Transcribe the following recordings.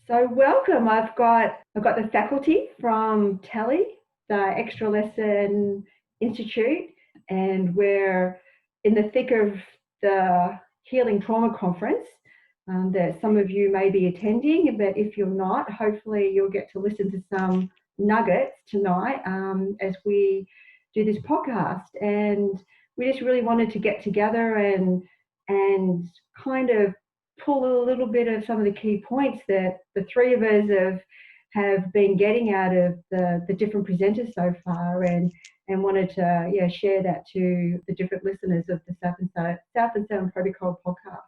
So welcome. I've got the faculty from TELI, the Extra Lesson Institute, and we're in the thick of the Healing Trauma Conference that some of you may be attending, but if you're not, hopefully you'll get to listen to some nuggets tonight as we do this podcast. And we just really wanted to get together and kind of pull a little bit of some of the key points that the three of us have been getting out of the different presenters so far, and wanted to share that to the different listeners of the South and Sound Protocol podcast.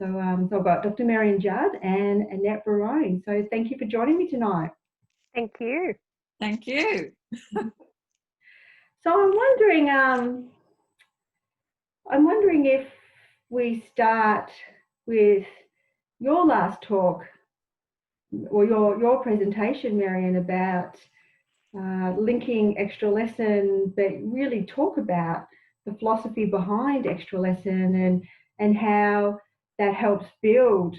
So I've got Dr. Marian Judd and Annette Barone. So thank you for joining me tonight. Thank you. Thank you. So I'm wondering if we start with your last talk or your presentation, Marian, about linking extra lesson, but really talk about the philosophy behind extra lesson and how that helps build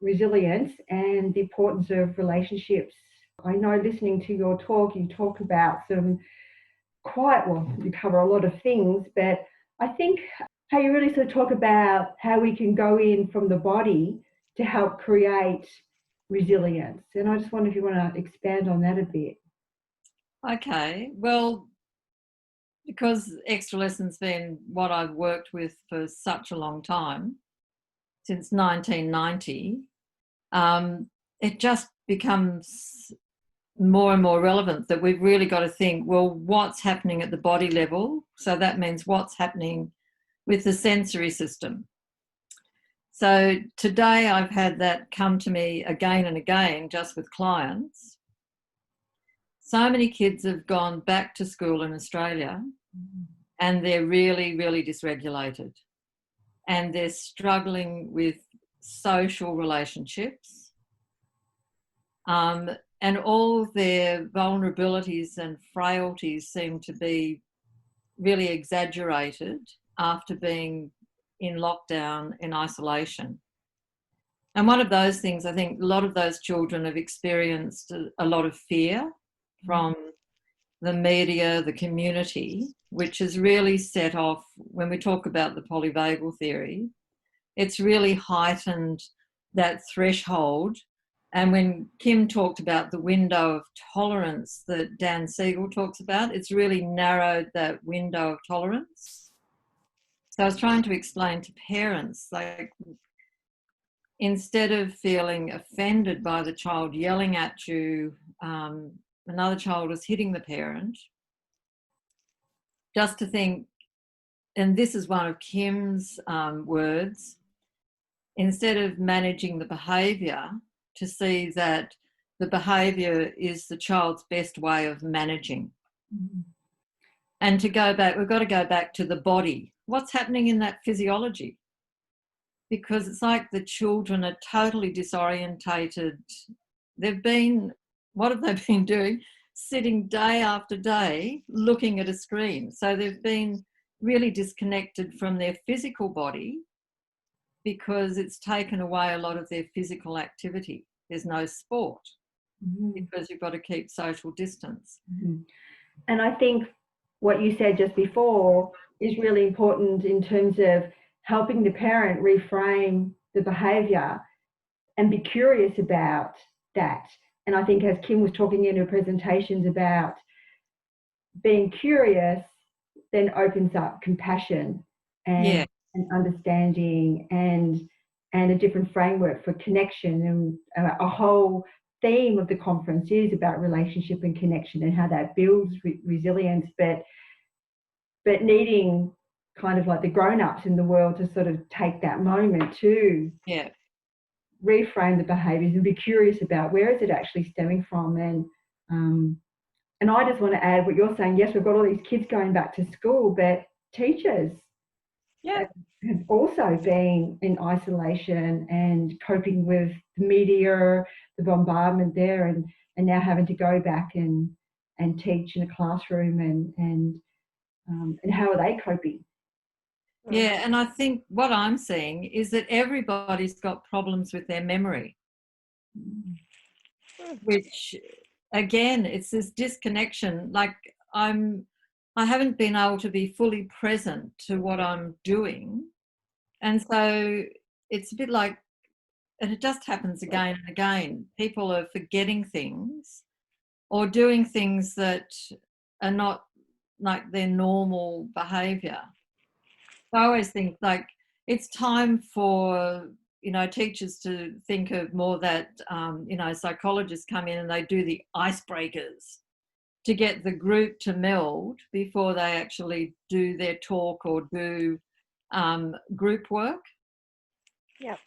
resilience and the importance of relationships. I know listening to your talk, you talk about you cover a lot of things, but I think how you really sort of talk about how we can go in from the body to help create resilience. And I just wonder if you want to expand on that a bit. Okay, well, because extra lesson's been what I've worked with for such a long time, since 1990, it just becomes more and more relevant that we've really got to think, well, what's happening at the body level? So that means what's happening with the sensory system. So today I've had that come to me again and again, just with clients. So many kids have gone back to school in Australia and they're really, really dysregulated. And they're struggling with social relationships. And all their vulnerabilities and frailties seem to be really exaggerated after being in lockdown, in isolation. And one of those things, I think a lot of those children have experienced a lot of fear from the media, the community, which has really set off, when we talk about the polyvagal theory, it's really heightened that threshold. And when Kim talked about the window of tolerance that Dan Siegel talks about, it's really narrowed that window of tolerance. So I was trying to explain to parents, like, instead of feeling offended by the child yelling at you, another child was hitting the parent, just to think, and this is one of Kim's words, instead of managing the behaviour, to see that the behaviour is the child's best way of managing. Mm-hmm. And to go back, we've got to go back to the body. What's happening in that physiology? Because it's like the children are totally disorientated. What have they been doing? Sitting day after day looking at a screen. So they've been really disconnected from their physical body because it's taken away a lot of their physical activity. There's no sport because you've got to keep social distance. Mm-hmm. And I think what you said just before is really important in terms of helping the parent reframe the behaviour and be curious about that. And I think as Kim was talking in her presentations about being curious, then opens up compassion and understanding and a different framework for connection. And a whole theme of the conference is about relationship and connection and how that builds resilience, but needing kind of like the grown-ups in the world to sort of take that moment to reframe the behaviours and be curious about where is it actually stemming from. And I just want to add what you're saying. Yes, we've got all these kids going back to school, but teachers have also been in isolation and coping with the media, the bombardment there, and now having to go back and teach in a classroom and how are they coping? Yeah, and I think what I'm seeing is that everybody's got problems with their memory, which again, it's this disconnection. Like I haven't been able to be fully present to what I'm doing. And so it's a bit like, and it just happens again and again. People are forgetting things or doing things that are not like their normal behavior. I always think like it's time for, teachers to think of more that, psychologists come in and they do the icebreakers to get the group to meld before they actually do their talk or do group work. Yep.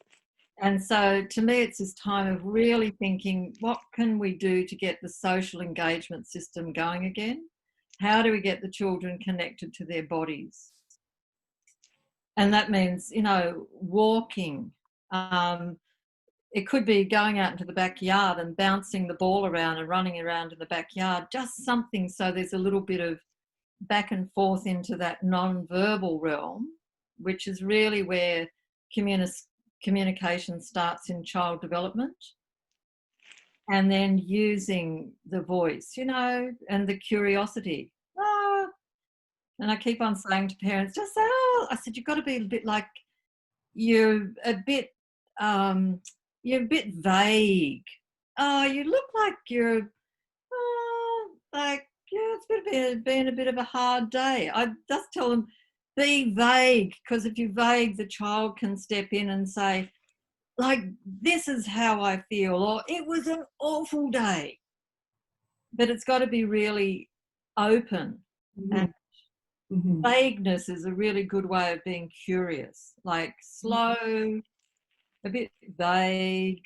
And so to me, it's this time of really thinking, what can we do to get the social engagement system going again? How do we get the children connected to their bodies? And that means, walking. It could be going out into the backyard and bouncing the ball around and running around in the backyard, just something so there's a little bit of back and forth into that non-verbal realm, which is really where communication starts in child development. And then using the voice, and the curiosity. And I keep on saying to parents, just say, I said, you've got to be a bit like, you're a bit vague. You look like you're, it's been a bit of a hard day. I just tell them, be vague, because if you're vague, the child can step in and say, like, this is how I feel, or it was an awful day. But it's got to be really open. And vagueness is a really good way of being curious, like slow, a bit vague,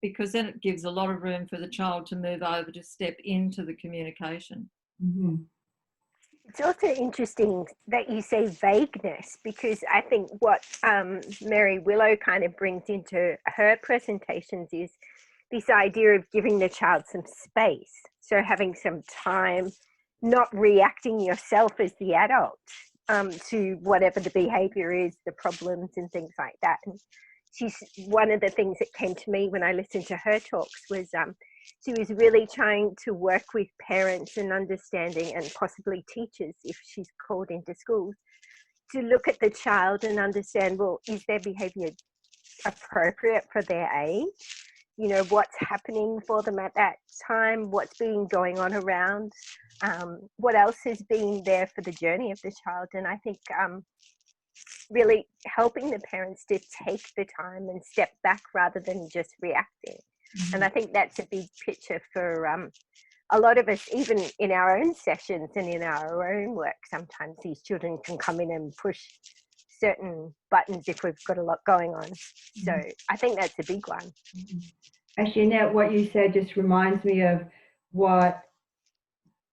because then it gives a lot of room for the child to move over to step into the communication. It's also interesting that you say vagueness, because I think what Mary Willow kind of brings into her presentations is this idea of giving the child some space. So having some time, not reacting yourself as the adult to whatever the behavior is, the problems and things like that. And one of the things that came to me when I listened to her talks was she was really trying to work with parents and understanding, and possibly teachers if she's called into schools, to look at the child and understand, well, is their behavior appropriate for their age? What's happening for them at that time, what's been going on around, what else has been there for the journey of the child. And I think really helping the parents to take the time and step back rather than just reacting. And I think that's a big picture for a lot of us, even in our own sessions and in our own work. Sometimes these children can come in and push certain buttons if we've got a lot going on. So I think that's a big one. Actually, Annette, what you said just reminds me of what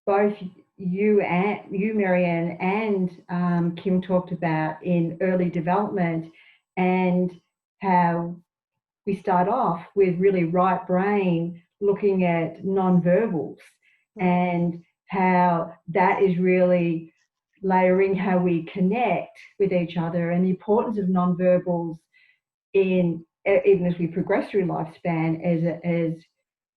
both you, Marianne, and Kim talked about in early development, and how we start off with really right brain looking at non-verbals, and how that is really layering how we connect with each other, and the importance of non-verbals in even as we progress through lifespan, as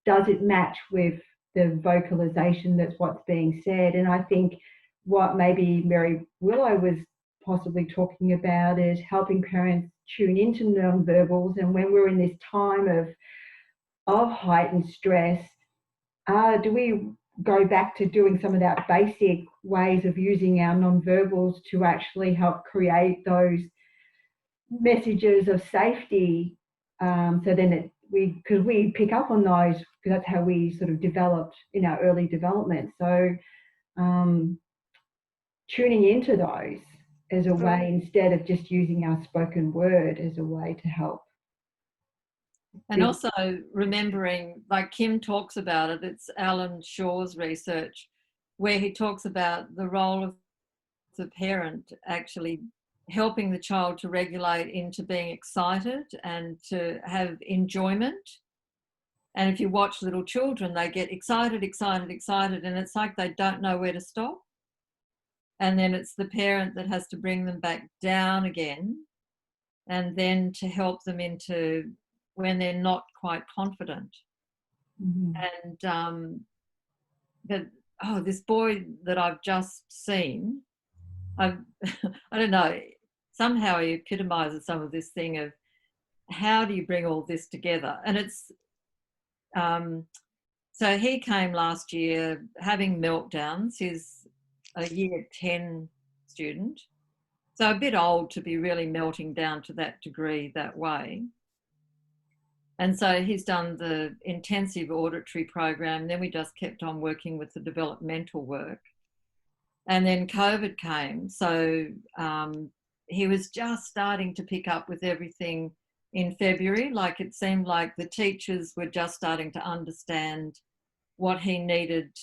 does it match with the vocalization that's what's being said. And I think what maybe Mary Willow was possibly talking about is helping parents tune into nonverbals, and when we're in this time of heightened stress, do we go back to doing some of that basic ways of using our nonverbals to actually help create those messages of safety, so then because we pick up on those, because that's how we sort of developed in our early development. So tuning into those as a way, instead of just using our spoken word as a way to help. And also remembering, like Kim talks about it, it's Alan Shaw's research, where he talks about the role of the parent actually helping the child to regulate into being excited and to have enjoyment. And if you watch little children, they get excited, and it's like they don't know where to stop. and then it's the parent that has to bring them back down again, and then to help them into when they're not quite confident. And this boy that I've just seen, I don't know, somehow he epitomizes some of this thing of how do you bring all this together. And it's so he came last year having meltdowns. He's a year 10 student, so a bit old to be really melting down to that degree that way. And so he's done the intensive auditory program. Then we just kept on working with the developmental work. And then COVID came. So he was just starting to pick up with everything in February. Like it seemed like the teachers were just starting to understand what he needed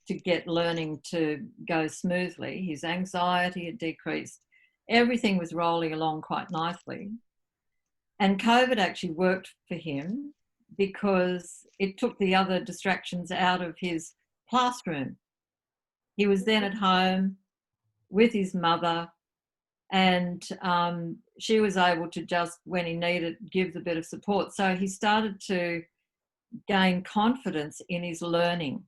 to get learning to go smoothly. His anxiety had decreased. Everything was rolling along quite nicely. And COVID actually worked for him because it took the other distractions out of his classroom. He was then at home with his mother, and she was able to just, when he needed, give a bit of support. So he started to gain confidence in his learning.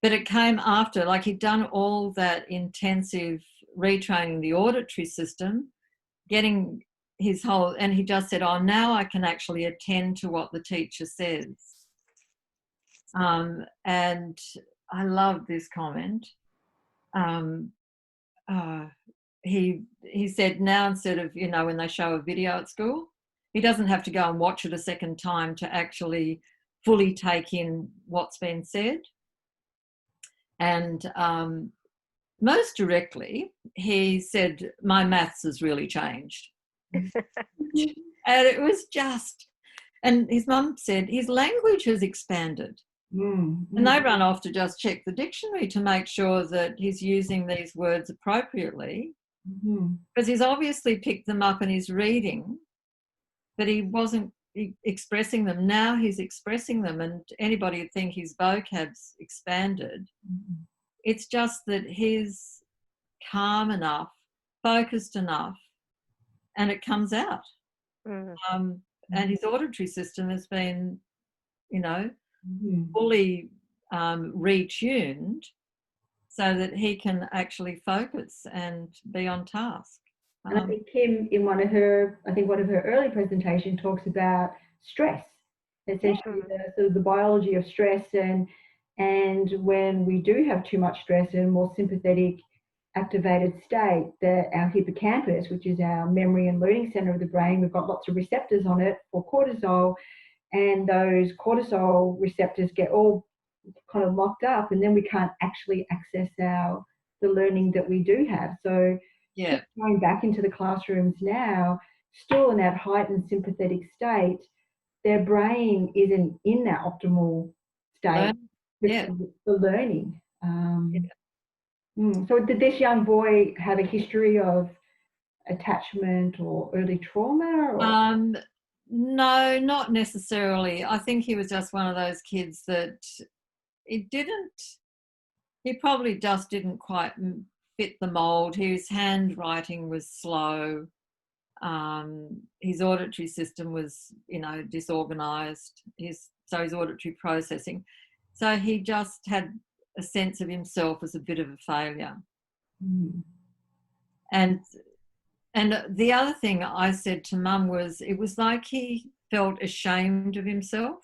But it came after, like he'd done all that intensive retraining the auditory system, getting his whole, and he just said, oh, now I can actually attend to what the teacher says. And I love this comment. He said now, instead of, when they show a video at school, he doesn't have to go and watch it a second time to actually fully take in what's been said. And most directly, he said, my maths has really changed. And it was just, and his mum said, his language has expanded. And they run off to just check the dictionary to make sure that he's using these words appropriately, because he's obviously picked them up and he's reading, but he wasn't expressing them. Now he's expressing them, and anybody would think his vocab's expanded. It's just that he's calm enough, focused enough, and it comes out. And his auditory system has been, fully retuned so that he can actually focus and be on task. And I think Kim, in one of her early presentations, talks about stress, essentially the biology of stress, and when we do have too much stress in a more sympathetic, activated state, that our hippocampus, which is our memory and learning center of the brain, we've got lots of receptors on it for cortisol, and those cortisol receptors get all kind of locked up, and then we can't actually access the learning that we do have. So going back into the classrooms now, still in that heightened sympathetic state, their brain isn't in that optimal state for learning. So did this young boy have a history of attachment or early trauma? Or? No, not necessarily. I think he was just one of those kids that he probably just didn't quite fit the mold. His handwriting was slow. His auditory system was, disorganized. His auditory processing. So he just had a sense of himself as a bit of a failure. And the other thing I said to Mum was, it was like he felt ashamed of himself.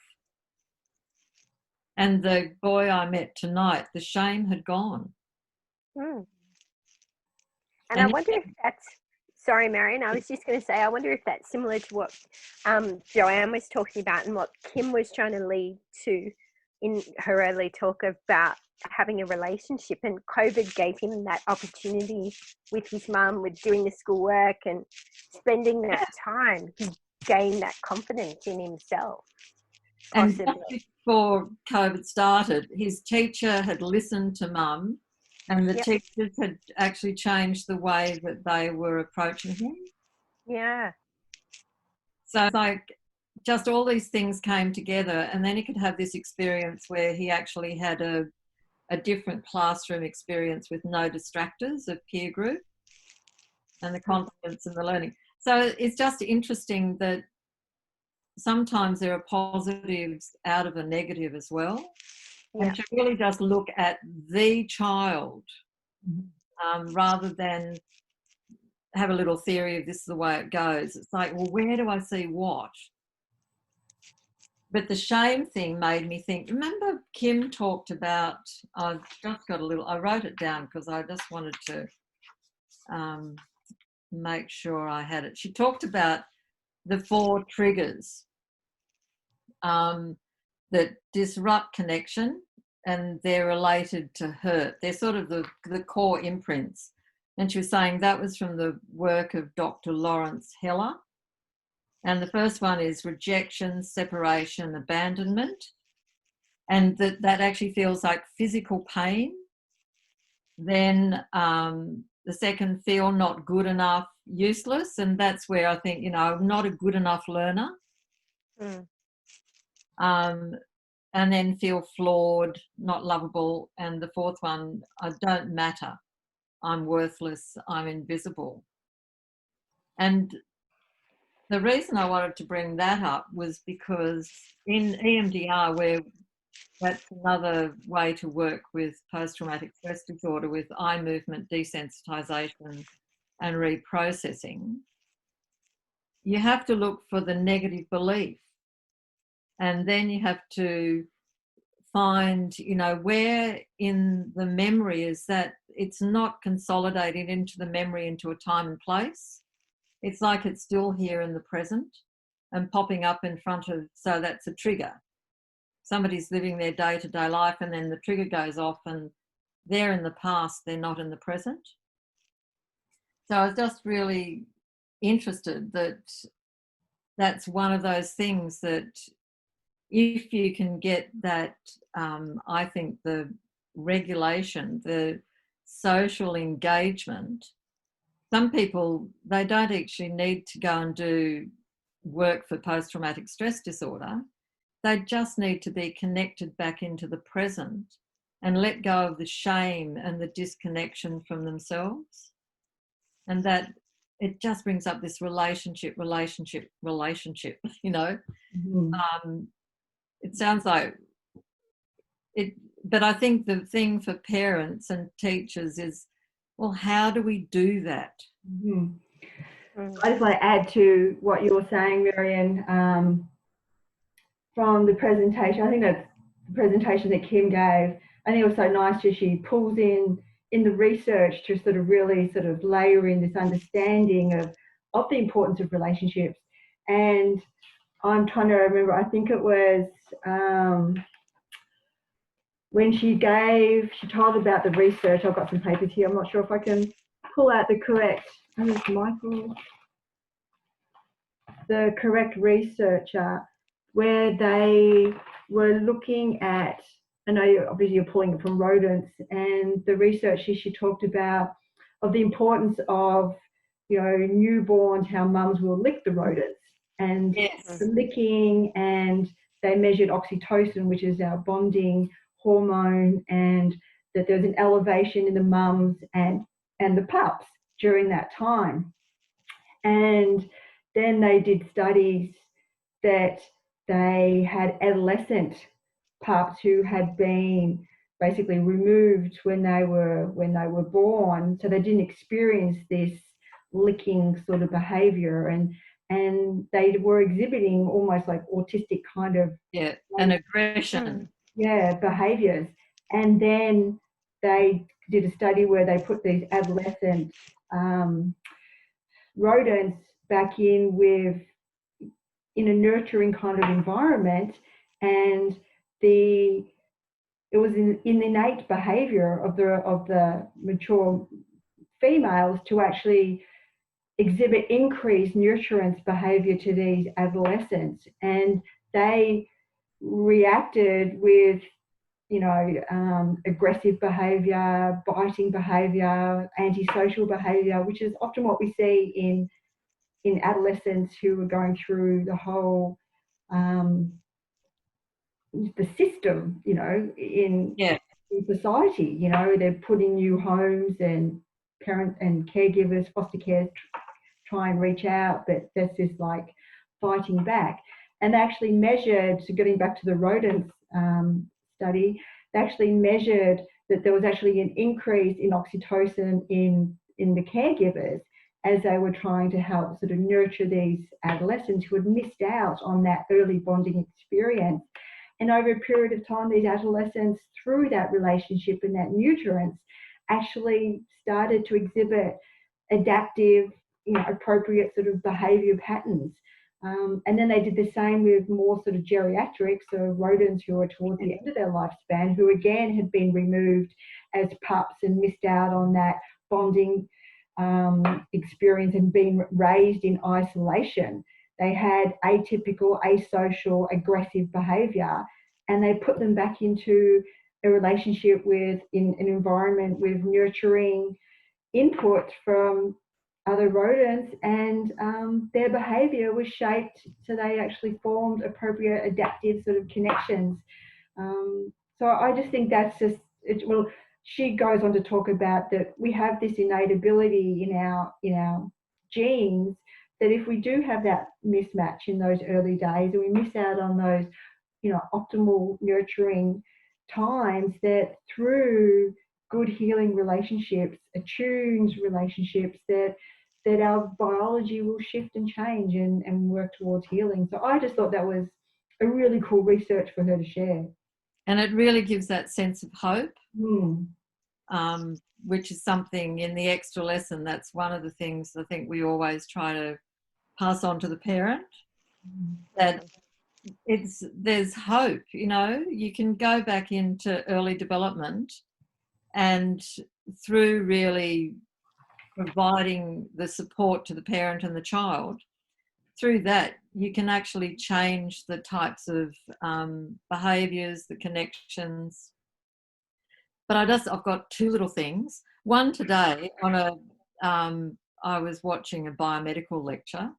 And the boy I met tonight, the shame had gone. And I wonder if that's, sorry, Marian, I was just going to say, I wonder if that's similar to what Joanne was talking about and what Kim was trying to lead to in her early talk about having a relationship, and COVID gave him that opportunity with his mum, with doing the schoolwork and spending that time. He gained that confidence in himself. And before COVID started, his teacher had listened to Mum, and the teachers had actually changed the way that they were approaching him. So like just all these things came together, and then he could have this experience where he actually had a a different classroom experience with no distractors of peer group and the confidence and the learning. So it's just interesting that sometimes there are positives out of a negative as well. Yeah. And to really just look at the child rather than have a little theory of this is the way it goes. It's like, well, where do I see what? But the shame thing made me think, remember Kim talked about, I've just got a little, I wrote it down because I just wanted to make sure I had it. She talked about the 4 triggers that disrupt connection, and they're related to hurt. They're sort of the core imprints. And she was saying that was from the work of Dr. Lawrence Heller. And the first one is rejection, separation, abandonment. And that actually feels like physical pain. Then the second, feel not good enough, useless. And that's where I think, I'm not a good enough learner. And then feel flawed, not lovable. And the fourth one, I don't matter. I'm worthless. I'm invisible. And the reason I wanted to bring that up was because in EMDR, where that's another way to work with post-traumatic stress disorder with eye movement desensitization and reprocessing, you have to look for the negative belief. And then you have to find, where in the memory is that it's not consolidated into the memory into a time and place. It's like it's still here in the present and popping up in front of, so that's a trigger. Somebody's living their day-to-day life and then the trigger goes off and they're in the past, they're not in the present. So I was just really interested that that's one of those things that if you can get that, I think the regulation, the social engagement, some people, they don't actually need to go and do work for post-traumatic stress disorder. They just need to be connected back into the present and let go of the shame and the disconnection from themselves. And that it just brings up this relationship, It sounds like it, but I think the thing for parents and teachers is, well, how do we do that? I just want to add to what you were saying, Marian, from the presentation. I think that's the presentation that Kim gave. I think it was so nice that she pulls in the research to sort of really sort of layer in this understanding of the importance of relationships. And I'm trying to remember, I think it was when she told about the research. I've got some papers here. I'm not sure if I can pull out the correct, the correct researcher, where they were looking at, I know obviously you're pulling it from rodents, and the research she talked about of the importance of, newborns, how mums will lick the rodents and the licking, and they measured oxytocin, which is our bonding hormone, and that there's an elevation in the mums and the pups during that time. And then they did studies that they had adolescent pups who had been basically removed when they were born, so they didn't experience this licking sort of behavior, and they were exhibiting almost like autistic kind of an aggression behaviors. And then they did a study where they put these adolescent rodents back in a nurturing kind of environment, and it was in innate behavior of the mature females to actually exhibit increased nurturance behavior to these adolescents, and they reacted with aggressive behavior, biting behavior, antisocial behavior, which is often what we see in adolescents who are going through the whole the system, in society. You know, they're put in new homes, and parents and caregivers, foster care, try and reach out, but there's this like fighting back. And they actually measured, so getting back to the rodents study, they actually measured that there was actually an increase in oxytocin in the caregivers as they were trying to help sort of nurture these adolescents who had missed out on that early bonding experience. And over a period of time, these adolescents, through that relationship and that nurturance, actually started to exhibit adaptive, you know, appropriate sort of behaviour patterns. And then they did the same with more sort of geriatrics, so rodents who are towards the end of their lifespan, who again had been removed as pups and missed out on that bonding experience and been raised in isolation. They had atypical, asocial, aggressive behaviour, and they put them back into a relationship with, in an environment with nurturing input from other rodents, and their behaviour was shaped so they actually formed appropriate adaptive sort of connections. So I just think that's just, well, she goes on to talk about that we have this innate ability in our genes, that if we do have that mismatch in those early days and we miss out on those, you know, optimal nurturing times, that through good healing relationships, attuned relationships, that our biology will shift and change and work towards healing. So I just thought that was a really cool research for her to share. And it really gives that sense of hope, Mm. which is something in the extra lesson. That's one of the things I think we always try to pass on to the parent, that there's hope. You know, you can go back into early development, and through really providing the support to the parent and the child, through that you can actually change the types of behaviours, the connections. But I've got two little things. One, today I was watching a biomedical lecture,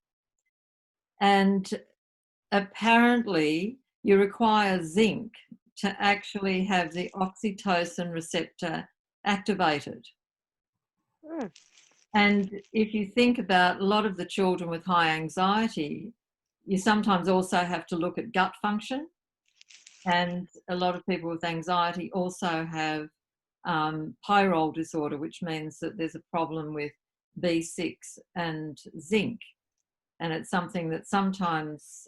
and apparently you require zinc to actually have the oxytocin receptor activated. Mm. And if you think about a lot of the children with high anxiety, you sometimes also have to look at gut function. And a lot of people with anxiety also have pyrrole disorder, which means that there's a problem with B6 and zinc. And it's something that sometimes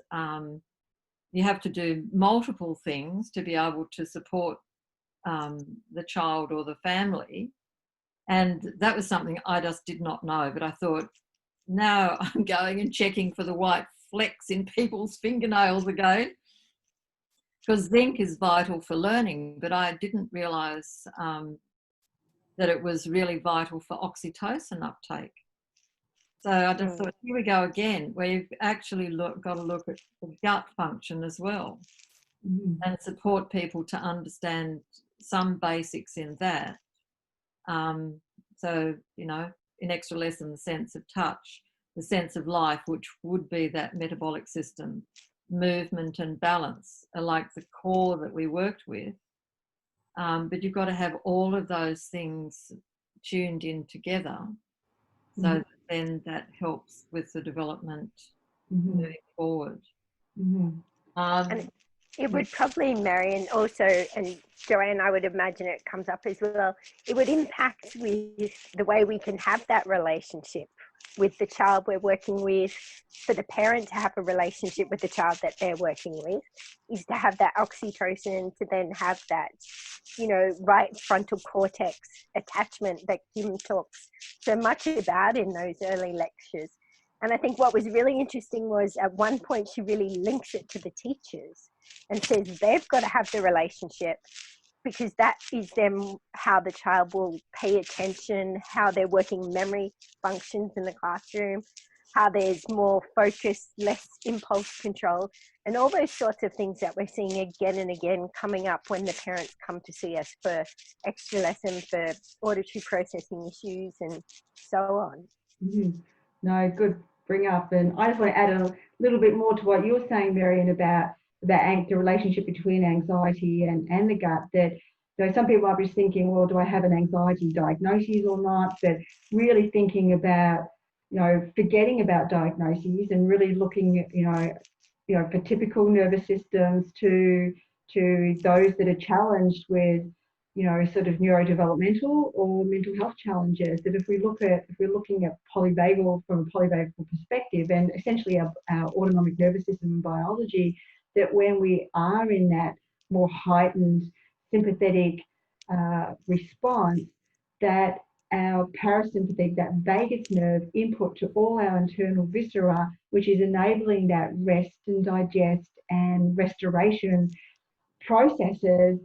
you have to do multiple things to be able to support the child or the family. And that was something I just did not know. But I thought, now I'm going and checking for the white flecks in people's fingernails again, because zinc is vital for learning. But I didn't realise that it was really vital for oxytocin uptake. So I just thought, here we go again, where you've actually got to look at the gut function as well, and support people to understand some basics in that. So, you know, in extra lesson, the sense of touch, the sense of life, which would be that metabolic system, movement and balance are like the core that we worked with. But you've got to have all of those things tuned in together, so that then that helps with the development moving forward. And it would probably, Marian, also, and Joanne, I would imagine it comes up as well, it would impact with the way we can have that relationship with the child we're working with. For the parent to have a relationship with the child that they're working with is to have that oxytocin, to then have that, you know, right frontal cortex attachment that Kim talks so much about in those early lectures. And I think what was really interesting was at one point she really links it to the teachers and says they've got to have the relationship, because that is them how the child will pay attention, how their working memory functions in the classroom, how there's more focus, less impulse control, and all those sorts of things that we're seeing again and again coming up when the parents come to see us for extra lesson, for auditory processing issues and so on. No, good bring up. And I just want to add a little bit more to what you're saying, Marian, about the relationship between anxiety and the gut, that So some people might be thinking, well, do I have an anxiety diagnosis or not? But really thinking about, forgetting about diagnoses and really looking at, for typical nervous systems to those that are challenged with, sort of neurodevelopmental or mental health challenges. That if we're looking at polyvagal from a polyvagal perspective, and essentially our autonomic nervous system and biology, that when we are in that more heightened sympathetic response, that our parasympathetic, that vagus nerve input to all our internal viscera, which is enabling that rest and digest and restoration processes,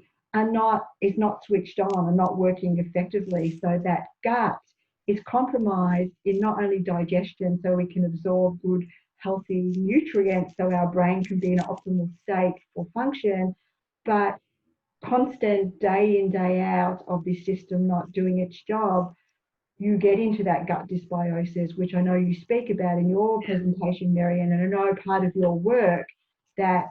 is not switched on and not working effectively. So that gut is compromised in not only digestion, so we can absorb good healthy nutrients so our brain can be in an optimal state for function, but constant day in, day out of this system not doing its job, you get into that gut dysbiosis, which I know you speak about in your presentation, Marian, and I know part of your work that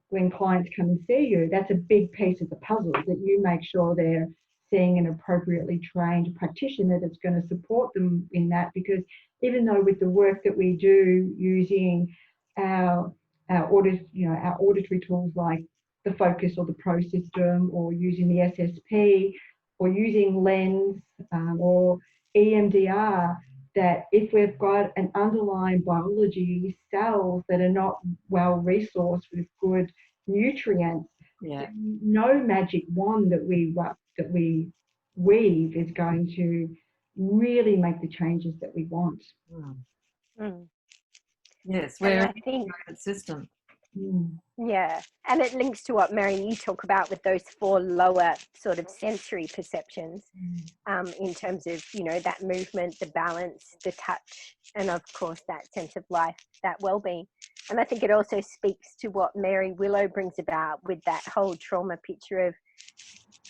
when clients come and see you, that's a big piece of the puzzle, that you make sure they're seeing an appropriately trained practitioner that's going to support them in that. Because even though with the work that we do using our auditory tools like the focus or the pro system, or using the SSP, or using lens or EMDR, that if we've got an underlying biology, cells that are not well resourced with good nutrients, no magic wand that we weave is going to really make the changes that we want. Yes, we're in a system. Yeah, and it links to what, Marian, you talk about with those 4 lower sort of sensory perceptions, in terms of, that movement, the balance, the touch, and of course that sense of life, that well-being. And I think it also speaks to what Mary Willow brings about with that whole trauma picture of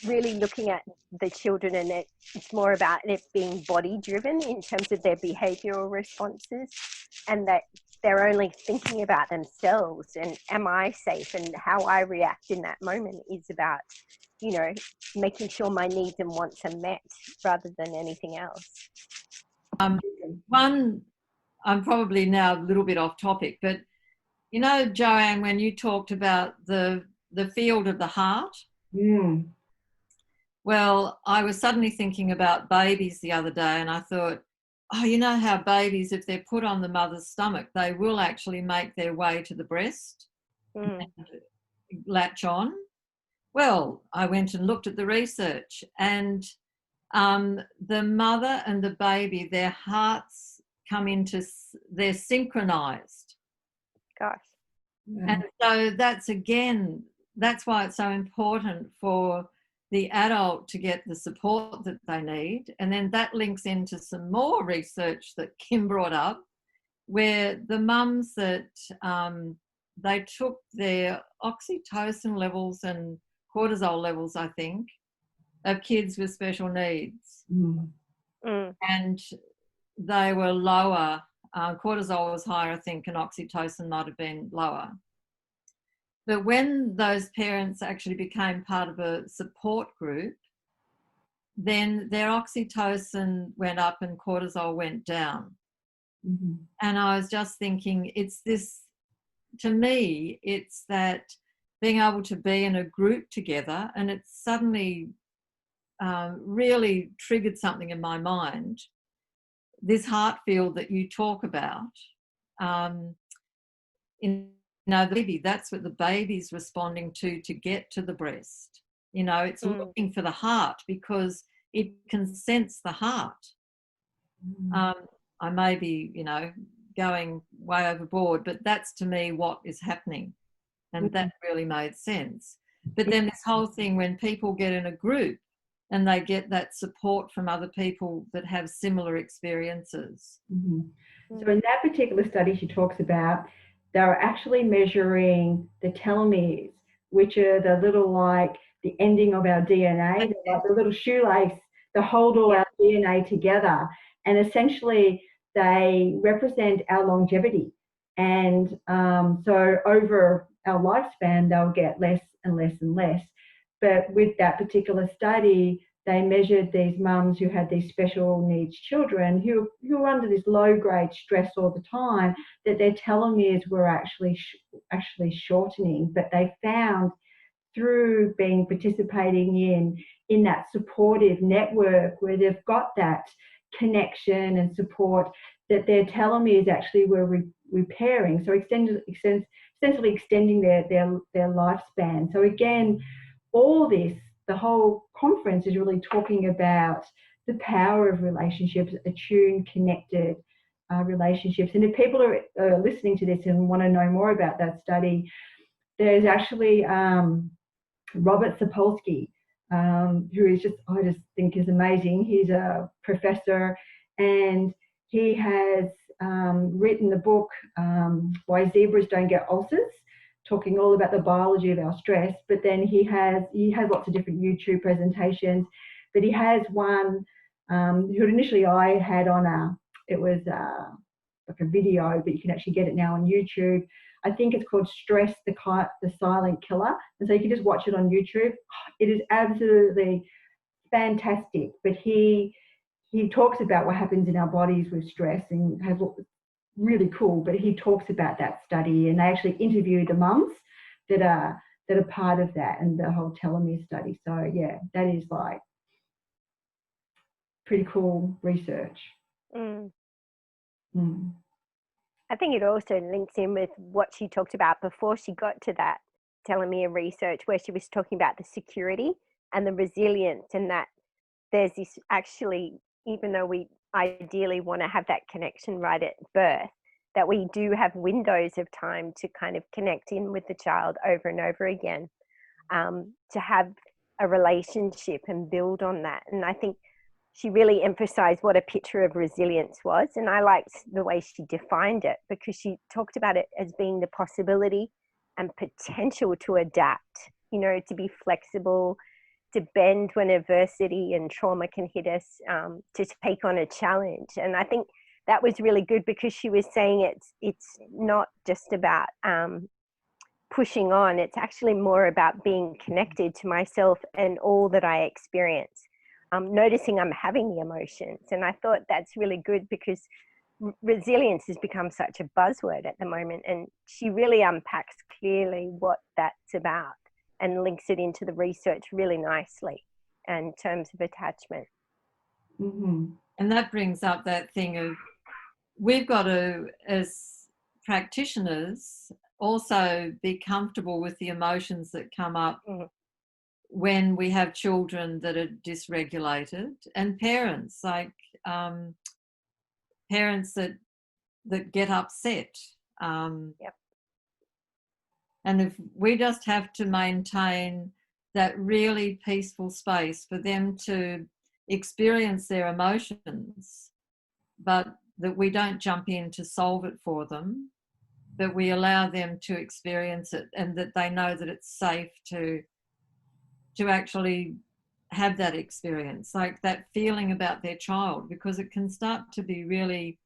really looking at the children, and it's more about it being body driven in terms of their behavioral responses, and that they're only thinking about themselves and am I safe, and how I react in that moment is about, making sure my needs and wants are met rather than anything else. I'm probably now a little bit off topic, but Joanne, when you talked about the field of the heart, well, I was suddenly thinking about babies the other day, and I thought, oh, you know how babies, if they're put on the mother's stomach, they will actually make their way to the breast and latch on. Well, I went and looked at the research, and the mother and the baby, their hearts they're synchronized. Gosh. And so that's why it's so important for the adult to get the support that they need. And then that links into some more research that Kim brought up, where the mums that they took their oxytocin levels and cortisol levels, I think, of kids with special needs. And they were lower. Cortisol was higher, I think, and oxytocin might have been lower. But when those parents actually became part of a support group, then their oxytocin went up and cortisol went down. And I was just thinking, to me, it's that being able to be in a group together, and it suddenly really triggered something in my mind. This heart field that you talk about, the baby, that's what the baby's responding to get to the breast. It's looking for the heart because it can sense the heart. I may be, going way overboard, but that's to me what is happening. And that really made sense. But then this whole thing, when people get in a group and they get that support from other people that have similar experiences. So in that particular study she talks about, they were actually measuring the telomeres, which are the little, like the ending of our DNA, like the little shoelace that hold all our DNA together. And essentially they represent our longevity. And so over our lifespan, they'll get less and less and less. But with that particular study, they measured these mums who had these special needs children who were under this low-grade stress all the time, that their telomeres were actually shortening. But they found through participating in that supportive network where they've got that connection and support, that their telomeres actually were repairing, so essentially extending their lifespan. So again, all this, the whole conference is really talking about the power of relationships, attuned, connected relationships. And if people are listening to this and want to know more about that study, there's actually Robert Sapolsky, who is I just think is amazing. He's a professor, and he has written the book Why Zebras Don't Get Ulcers, talking all about the biology of our stress. But then he has lots of different YouTube presentations, but he has one who initially I had on it was like a video, but you can actually get it now on YouTube. I think it's called Stress, the Silent Killer. And so you can just watch it on YouTube. It is absolutely fantastic. But he talks about what happens in our bodies with stress and has really cool. But he talks about that study, and they actually interviewed the mums that are part of that and the whole telomere study. So yeah, that is like pretty cool research. Mm. Mm. I think it also links in with what she talked about before she got to that telomere research, where she was talking about the security and the resilience, and that there's this actually, even though we ideally want to have that connection right at birth, that we do have windows of time to kind of connect in with the child over and over again, to have a relationship and build on that. And I think she really emphasized what a picture of resilience was. And I liked the way she defined it, because she talked about it as being the possibility and potential to adapt, to be flexible, to bend when adversity and trauma can hit us, to take on a challenge. And I think that was really good, because she was saying it's not just about pushing on. It's actually more about being connected to myself and all that I experience. Noticing I'm having the emotions. And I thought that's really good, because resilience has become such a buzzword at the moment. And she really unpacks clearly what that's about and links it into the research really nicely in terms of attachment. Mm-hmm. And that brings up that thing of, we've got to, as practitioners, also be comfortable with the emotions that come up when we have children that are dysregulated, and parents, like parents that get upset. Yep. And if we just have to maintain that really peaceful space for them to experience their emotions, but that we don't jump in to solve it for them, but we allow them to experience it, and that they know that it's safe to actually have that experience, like that feeling about their child, because it can start to be really,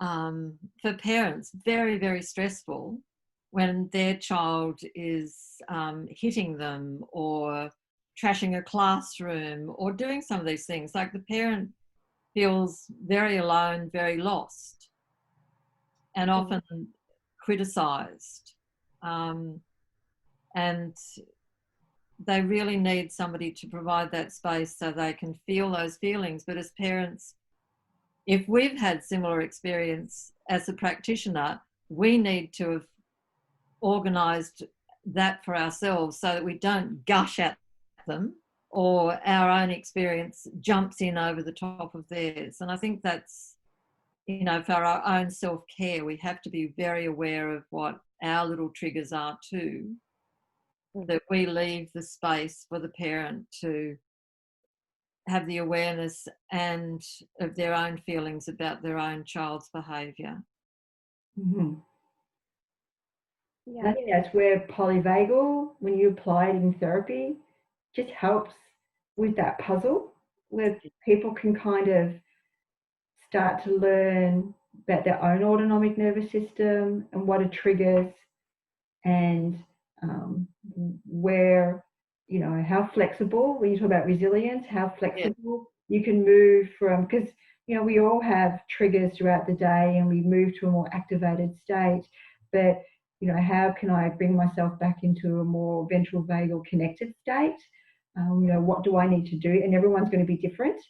for parents, very, very stressful when their child is hitting them or trashing a classroom or doing some of these things. Like the parent feels very alone, very lost, and often criticised. And they really need somebody to provide that space so they can feel those feelings. But as parents, if we've had similar experience as a practitioner, we need to have organised that for ourselves so that we don't gush at them, or our own experience jumps in over the top of theirs. And I think that's, for our own self-care, we have to be very aware of what our little triggers are too, that we leave the space for the parent to have the awareness and of their own feelings about their own child's behaviour. Mm-hmm. Yeah. I think that's where polyvagal, when you apply it in therapy, just helps with that puzzle, where people can kind of start to learn about their own autonomic nervous system and what are triggers, and where you know, how flexible, when you talk about resilience, how Yeah. flexible you can move from, because, you know, we all have triggers throughout the day and we move to a more activated state. But, you know, how can I bring myself back into a more ventral vagal connected state? You know, what do I need to do? And everyone's going to be different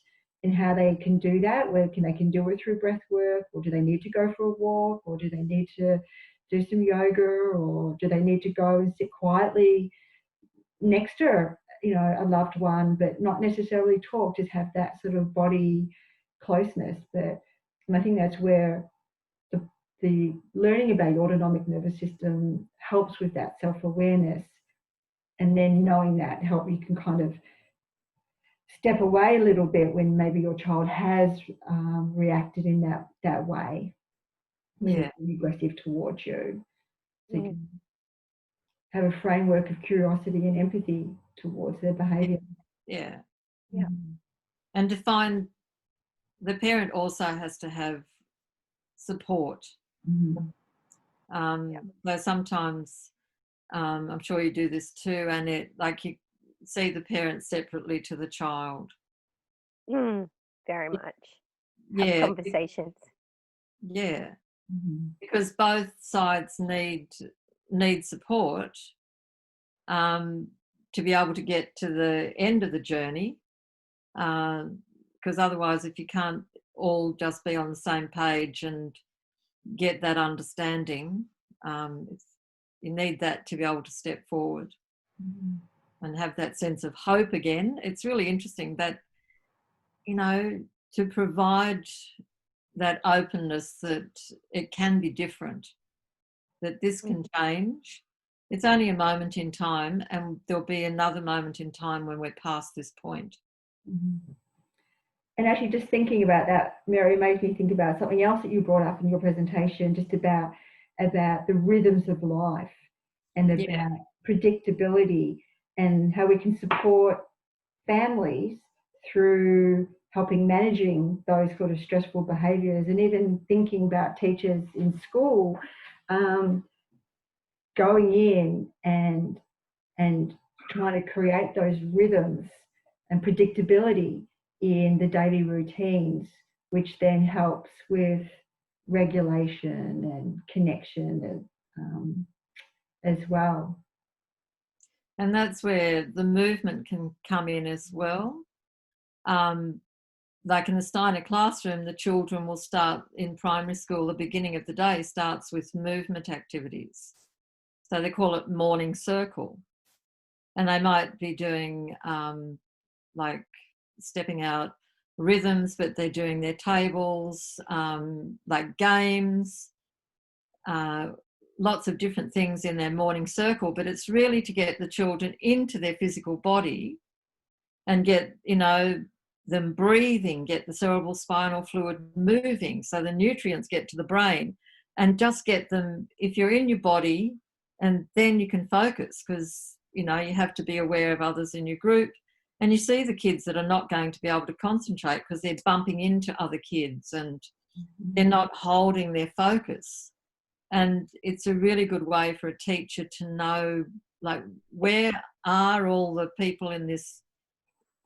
in how they can do that. Where they can do it through breath work, or do they need to go for a walk, or do they need to do some yoga, or do they need to go and sit quietly next to, you know, a loved one, but not necessarily talk, just have that sort of body closeness. But and I think that's where the learning about your autonomic nervous system helps with that self-awareness, and then knowing that you can kind of step away a little bit when maybe your child has reacted in that way, when Yeah. it's aggressive towards you. So you Mm. can have a framework of curiosity and empathy towards their behaviour. Yeah. Yeah. And to find the parent also has to have support. Though sometimes, I'm sure you do this too, and like you see the parent separately to the child. Very much. Have Yeah. conversations. Yeah. Because both sides need support to be able to get to the end of the journey. Because otherwise, if you can't all just be on the same page and get that understanding, you need that to be able to step forward and have that sense of hope again. It's really interesting that, you know, to provide that openness that it can be different, that this can change. It's only a moment in time, and there'll be another moment in time when we're past this point. And actually, just thinking about that, Mary, made me think about something else that you brought up in your presentation, just about the rhythms of life and about predictability, and how we can support families through helping managing those sort of stressful behaviours, and even thinking about teachers in school going in and trying to create those rhythms and predictability in the daily routines, which then helps with regulation and connection as well. And that's where the movement can come in as well. Like in the Steiner classroom, the children will start in primary school, the beginning of the day starts with movement activities. So they call it morning circle. And they might be doing like stepping out rhythms, but they're doing their tables, like games, lots of different things in their morning circle. But it's really to get the children into their physical body and get, you know, them breathing, get the cerebral spinal fluid moving so the nutrients get to the brain, and just get them, if you're in your body, and then you can focus, because, you know, you have to be aware of others in your group. And you see the kids that are not going to be able to concentrate because they're bumping into other kids and they're not holding their focus. And it's a really good way for a teacher to know, like, where are all the people in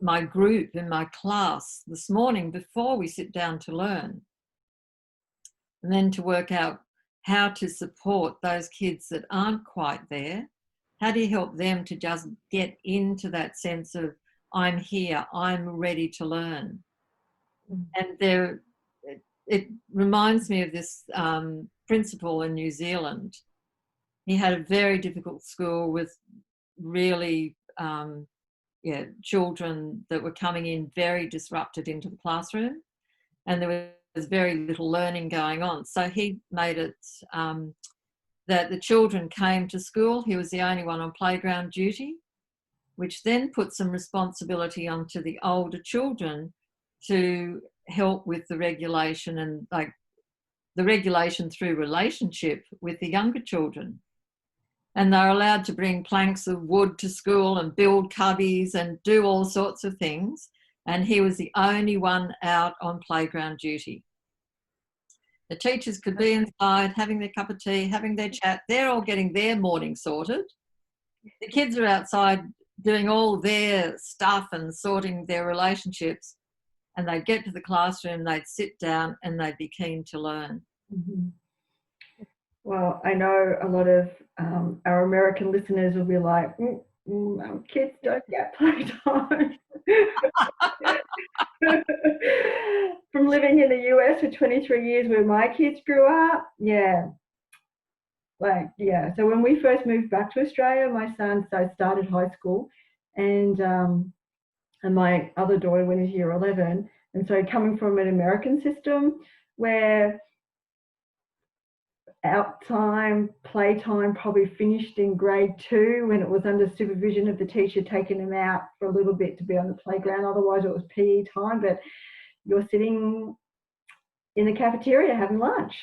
my group, in my class this morning before we sit down to learn. And then to work out how to support those kids that aren't quite there. How do you help them to just get into that sense of, I'm here, I'm ready to learn? And it reminds me of this principal in New Zealand. He had a very difficult school with really children that were coming in very disrupted into the classroom, and there was very little learning going on. So he made it that the children came to school. He was the only one on playground duty, which then put some responsibility onto the older children to help with the regulation, and like the regulation through relationship with the younger children. And they're allowed to bring planks of wood to school and build cubbies and do all sorts of things. And he was the only one out on playground duty. The teachers could be inside having their cup of tea, having their chat. They're all getting their morning sorted. The kids are outside doing all their stuff and sorting their relationships, and they'd get to the classroom, they'd sit down and they'd be keen to learn. Mm-hmm. Well, I know a lot of our American listeners will be like, kids don't get playtime. From living in the US for 23 years where my kids grew up, so when we first moved back to Australia, my son started high school, and my other daughter went into year 11. And so coming from an American system where out time, playtime probably finished in grade 2 when it was under supervision of the teacher taking them out for a little bit to be on the playground. Otherwise it was PE time, but you're sitting in the cafeteria having lunch.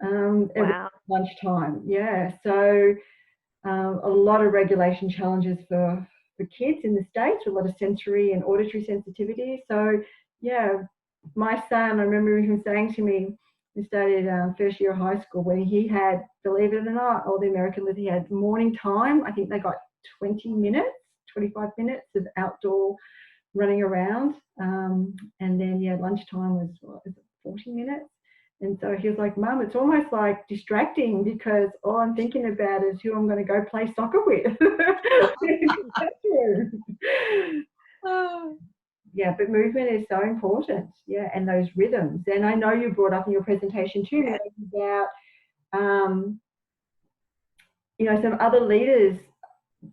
Wow. Lunchtime. So a lot of regulation challenges for kids in the States, a lot of sensory and auditory sensitivity. So my son, I remember him saying to me, he started first year of high school when he had, believe it or not, all the American lives, he had morning time. I think they got 20 minutes, 25 minutes of outdoor running around. And then, lunchtime was 40 minutes. And so he was like, Mum, it's almost like distracting because all I'm thinking about is who I'm going to go play soccer with. That's true. Oh. Yeah, but movement is so important. Yeah, and those rhythms. And I know you brought up in your presentation too, about some other leaders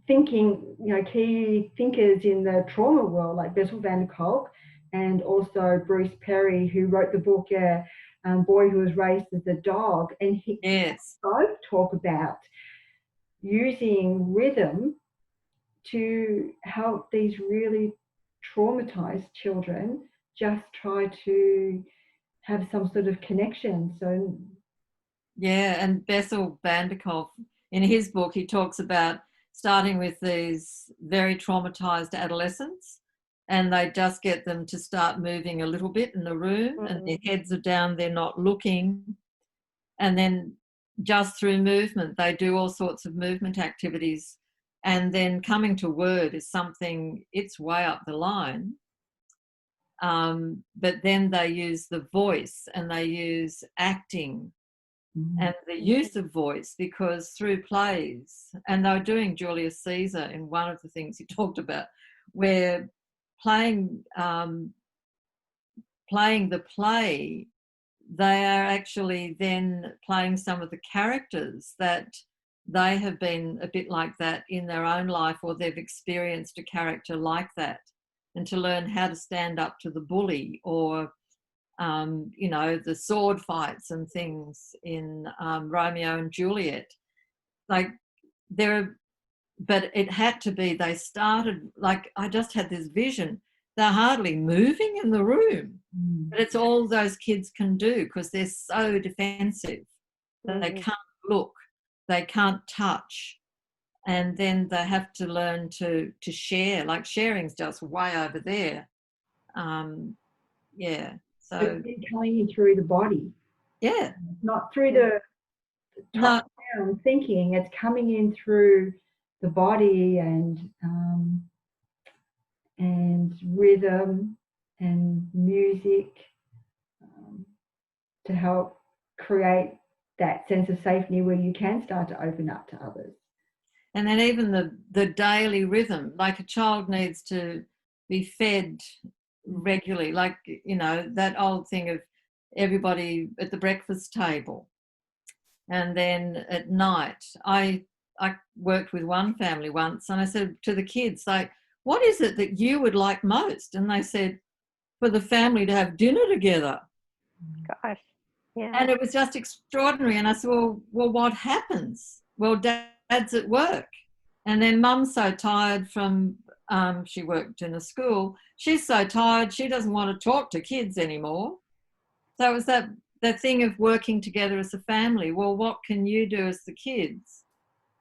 thinking, key thinkers in the trauma world, like Bessel van der Kolk, and also Bruce Perry, who wrote the book Boy Who Was Raised as a Dog. And he both talk about using rhythm to help these really traumatized children just try to have some sort of connection. So and Bessel van der Kolk, in his book, he talks about starting with these very traumatized adolescents, and they just get them to start moving a little bit in the room, and their heads are down, they're not looking, and then just through movement they do all sorts of movement activities. And then coming to word is something, it's way up the line. But then they use the voice and they use acting and the use of voice, because through plays, and they were doing Julius Caesar in one of the things he talked about, where playing the play, they are actually then playing some of the characters that they have been a bit like that in their own life, or they've experienced a character like that, and to learn how to stand up to the bully, or the sword fights and things in Romeo and Juliet. But it had to be, they started, like, I just had this vision, they're hardly moving in the room, but it's all those kids can do because they're so defensive. They can't look, they can't touch, and then they have to learn to share. Like, sharing's just way over there. So it's coming in through the body, not through the top down thinking. It's coming in through the body and rhythm and music to help create that sense of safety where you can start to open up to others. And then even the daily rhythm, like a child needs to be fed regularly, like, that old thing of everybody at the breakfast table. And then at night, I worked with one family once, and I said to the kids, like, what is it that you would like most? And they said, for the family to have dinner together. Gosh. Yeah. And it was just extraordinary. And I said, well, what happens? Well, Dad's at work, and then Mum's so tired from, she worked in a school, she's so tired she doesn't want to talk to kids anymore. So it was that thing of working together as a family. Well, what can you do as the kids?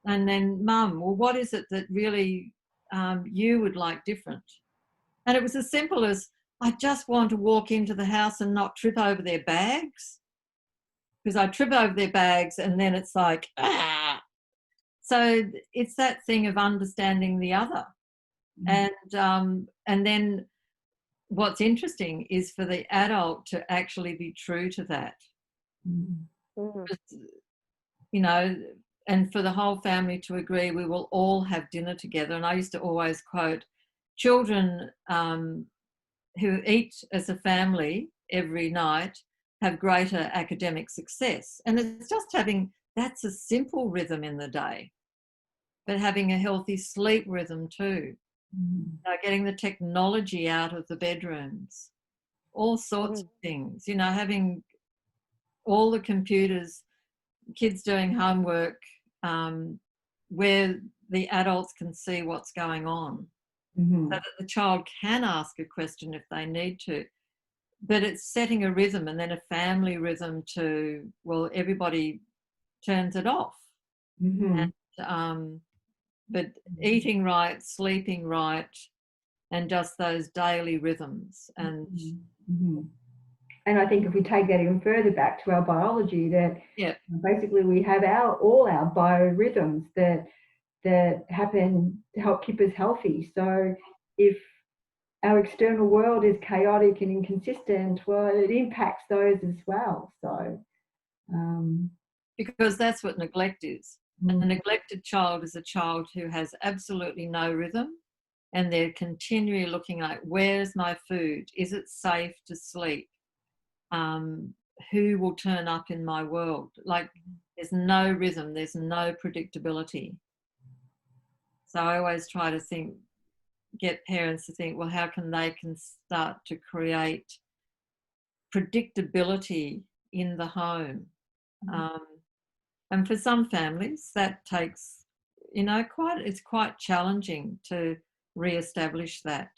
And then Mum, well, what is it that really you would like different? And it was as simple as, I just want to walk into the house and not trip over their bags, because I trip over their bags and then it's like, ah. So it's that thing of understanding the other. And then what's interesting is for the adult to actually be true to that. You know, and for the whole family to agree we will all have dinner together. And I used to always quote, children who eat as a family every night have greater academic success. And it's just having, that's a simple rhythm in the day, but having a healthy sleep rhythm too. Getting the technology out of the bedrooms, all sorts of things, you know, having all the computers, kids doing homework, where the adults can see what's going on, so that the child can ask a question if they need to. But it's setting a rhythm, and then a family rhythm to, well, everybody turns it off. And, but eating right, sleeping right, and just those daily rhythms. And and I think if we take that even further back to our biology, that basically we have all our biorhythms that happen to help keep us healthy. So if our external world is chaotic and inconsistent, well, it impacts those as well. So because that's what neglect is. And a neglected child is a child who has absolutely no rhythm, and they're continually looking like, where's my food? Is it safe to sleep? Who will turn up in my world? Like, there's no rhythm, there's no predictability. So I always try to get parents to think, well, how can they start to create predictability in the home? And for some families that takes, you know, it's quite challenging to re-establish that.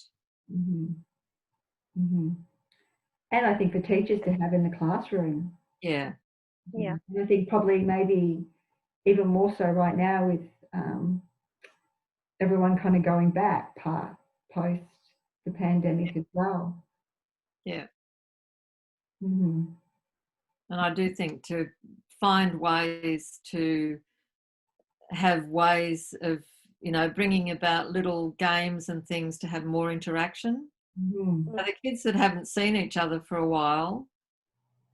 And I think for teachers to have in the classroom. Yeah. And I think probably maybe even more so right now with everyone kind of going back post the pandemic as well. Yeah. And I do think to find ways to have ways of, you know, bringing about little games and things to have more interaction. So the kids that haven't seen each other for a while,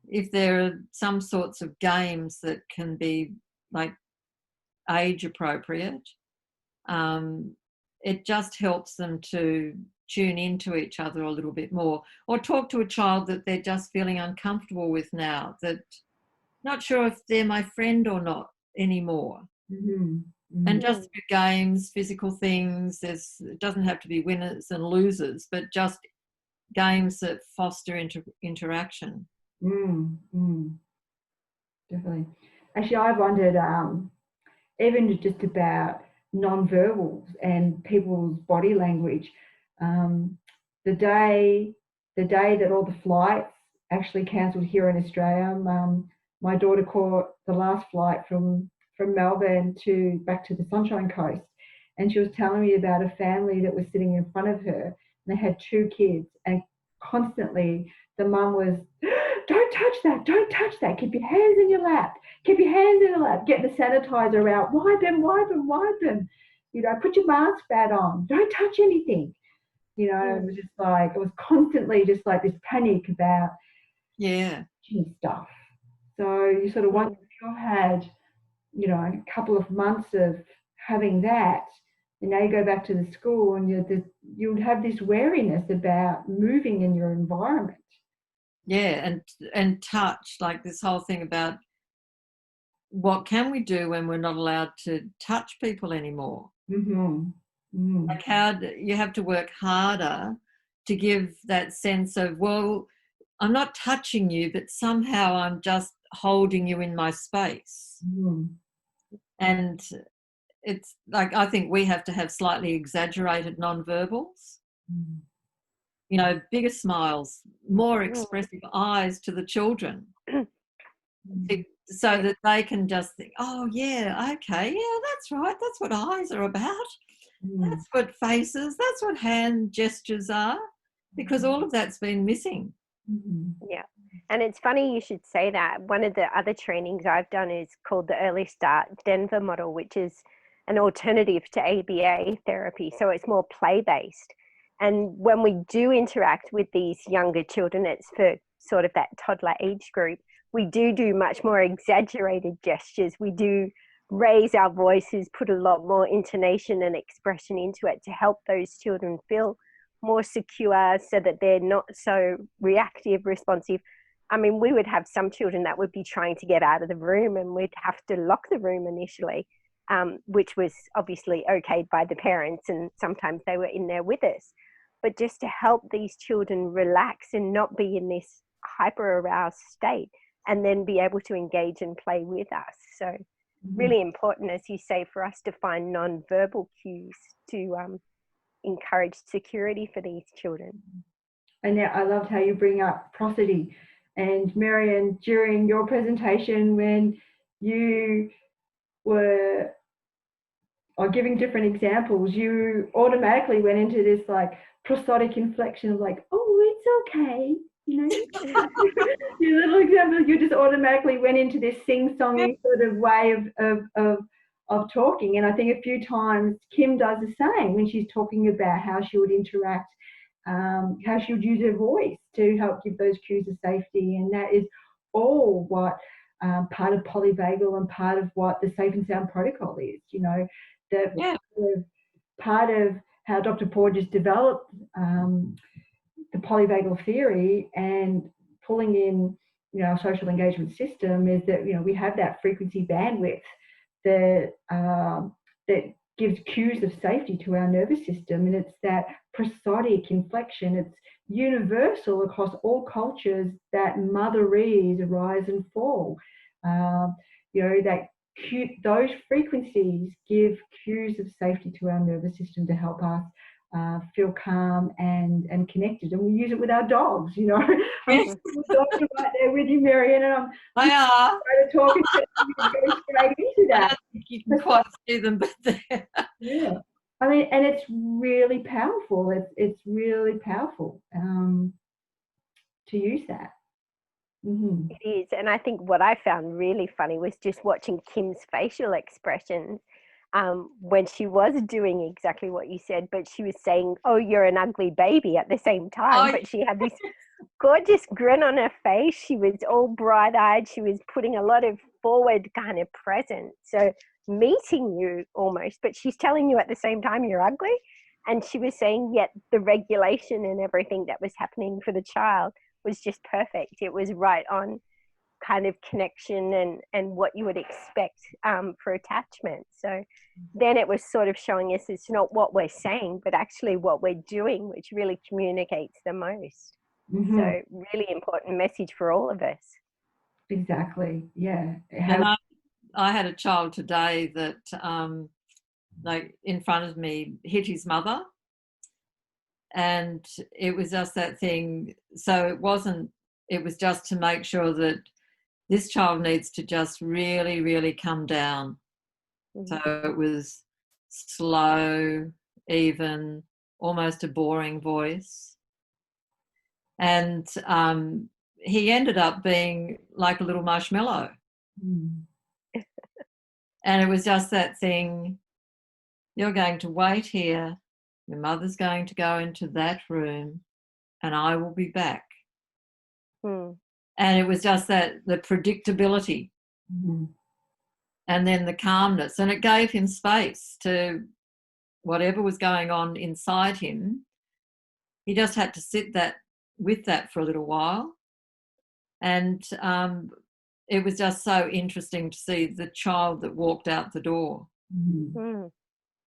if there are some sorts of games that can be like age appropriate, it just helps them to tune into each other a little bit more, or talk to a child that they're just feeling uncomfortable with now, that not sure if they're my friend or not anymore. And just through games, physical things, it doesn't have to be winners and losers, but just games that foster interaction. Definitely. Actually, I wondered even just about non-verbals and people's body language. The day that all the flights actually cancelled here in Australia, my daughter caught the last flight from Melbourne back to the Sunshine Coast, and she was telling me about a family that was sitting in front of her, and they had 2 kids, and constantly the mum was, don't touch that, keep your hands in your lap, get the sanitizer out, wipe them, you know, put your mask back on, don't touch anything. You know, it was just like, it was constantly just like this panic about stuff. So you sort of wonder if you had, you know, a couple of months of having that, and now you go back to the school and you'll have this wariness about moving in your environment. Yeah, and touch, like this whole thing about what can we do when we're not allowed to touch people anymore? Like how you have to work harder to give that sense of, well, I'm not touching you, but somehow I'm just holding you in my space. And it's like, I think we have to have slightly exaggerated non-verbals. You know, bigger smiles, more expressive eyes to the children, so that they can just think, oh, yeah, okay, yeah, that's right, that's what eyes are about. That's what faces, that's what hand gestures are, because all of that's been missing. Yeah. And it's funny you should say that. One of the other trainings I've done is called the Early Start Denver model, which is an alternative to ABA therapy. So it's more play-based. And when we do interact with these younger children, it's for sort of that toddler age group, we do much more exaggerated gestures. We do raise our voices, put a lot more intonation and expression into it to help those children feel more secure so that they're not so reactive, responsive. I mean, we would have some children that would be trying to get out of the room and we'd have to lock the room initially, which was obviously okayed by the parents, and sometimes they were in there with us. But just to help these children relax and not be in this hyper aroused state, and then be able to engage and play with us. So really important, as you say, for us to find non-verbal cues to encourage security for these children. Annette, I loved how you bring up prosody. And Marian, during your presentation, when you were giving different examples, you automatically went into this like prosodic inflection of like, oh, it's okay. You know, your little example, you just automatically went into this sing-songy sort of way of talking. And I think a few times Kim does the same when she's talking about how she would interact, how she would use her voice to help give those cues of safety. And that is all what part of polyvagal and part of what the Safe and Sound protocol is. You know, the part of how Dr. Porges developed the polyvagal theory and pulling in, you know, our social engagement system is that, you know, we have that frequency bandwidth that that gives cues of safety to our nervous system, and it's that prosodic inflection. It's universal across all cultures that motherese arise and fall. You know, that those frequencies give cues of safety to our nervous system to help us feel calm and connected, and we use it with our dogs. You know, I'm dogs are right there with you, Marian, and I'm They are. trying to talk and go straight into that. I don't think you can quite see them, but they're... Yeah, I mean, and it's really powerful. It's really powerful to use that. Mm-hmm. It is, and I think what I found really funny was just watching Kim's facial expressions. When she was doing exactly what you said, but she was saying, oh, you're an ugly baby at the same time. But she had this gorgeous grin on her face. She was all bright-eyed. She was putting a lot of forward kind of presence. So meeting you almost, but she's telling you at the same time you're ugly. And she was saying, yet the regulation and everything that was happening for the child was just perfect. It was right on kind of connection and what you would expect for attachment. So then it was sort of showing us it's not what we're saying, but actually what we're doing, which really communicates the most. Mm-hmm. So really important message for all of us. Exactly. Yeah. And I had a child today that like in front of me hit his mother, and it was just that thing. So it was just to make sure that this child needs to just really, really come down. Mm-hmm. So it was slow, even, almost a boring voice. And he ended up being like a little marshmallow. Mm. And it was just that thing, you're going to wait here, your mother's going to go into that room, and I will be back. Mm. And it was just that, the predictability, mm-hmm. and then the calmness. And it gave him space to whatever was going on inside him. He just had to sit with that for a little while. And it was just so interesting to see the child that walked out the door. Mm-hmm.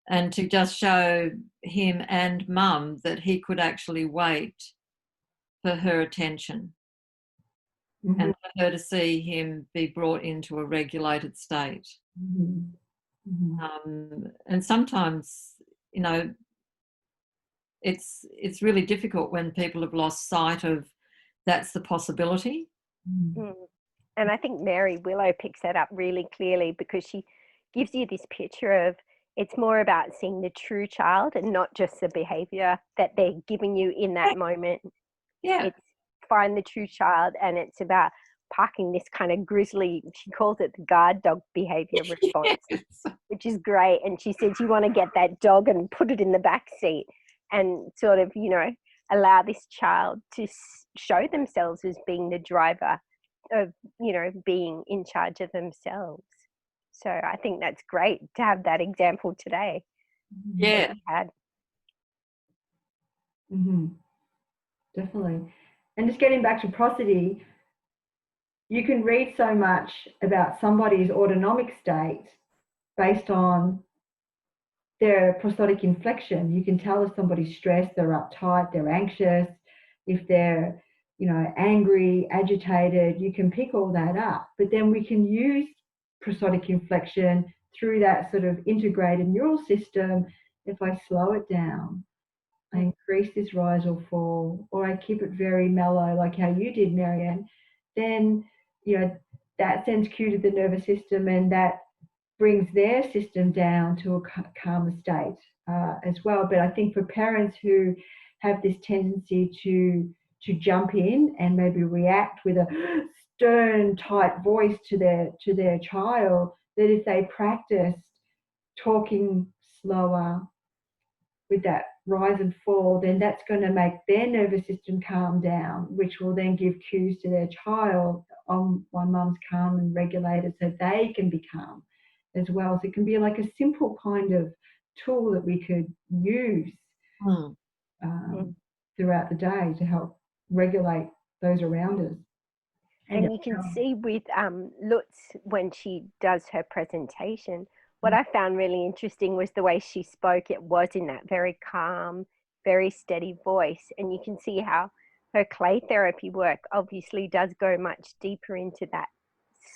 And to just show him and mum that he could actually wait for her attention. Mm-hmm. And for her to see him be brought into a regulated state. Mm-hmm. Mm-hmm. And sometimes, you know, it's really difficult when people have lost sight of that's the possibility. Mm-hmm. And I think Mary Willow picks that up really clearly, because she gives you this picture of, it's more about seeing the true child and not just the behavior that they're giving you in that moment. Yeah. It's find the true child, and it's about parking this kind of grisly, she calls it the guard dog behavior response, which is great. And she says, you want to get that dog and put it in the back seat and sort of, you know, allow this child to show themselves as being the driver of, you know, being in charge of themselves. So I think that's great to have that example today. Yeah. Mm-hmm. Definitely. And just getting back to prosody, you can read so much about somebody's autonomic state based on their prosodic inflection. You can tell if somebody's stressed, they're uptight, they're anxious, if they're, you know, angry, agitated. You can pick all that up. But then we can use prosodic inflection through that sort of integrated neural system. If I slow it down, I increase this rise or fall, or I keep it very mellow, like how you did, Marian, then, you know, that sends cue to the nervous system, and that brings their system down to a calmer state as well. But I think for parents who have this tendency to jump in and maybe react with a stern, tight voice to their child, that if they practiced talking slower with that rise and fall, then that's going to make their nervous system calm down, which will then give cues to their child on my mum's calm and regulated, so they can be calm as well. So it can be like a simple kind of tool that we could use throughout the day to help regulate those around us. And you can see with Lutz, when she does her presentation, what I found really interesting was the way she spoke. It was in that very calm, very steady voice. And you can see how her clay therapy work obviously does go much deeper into that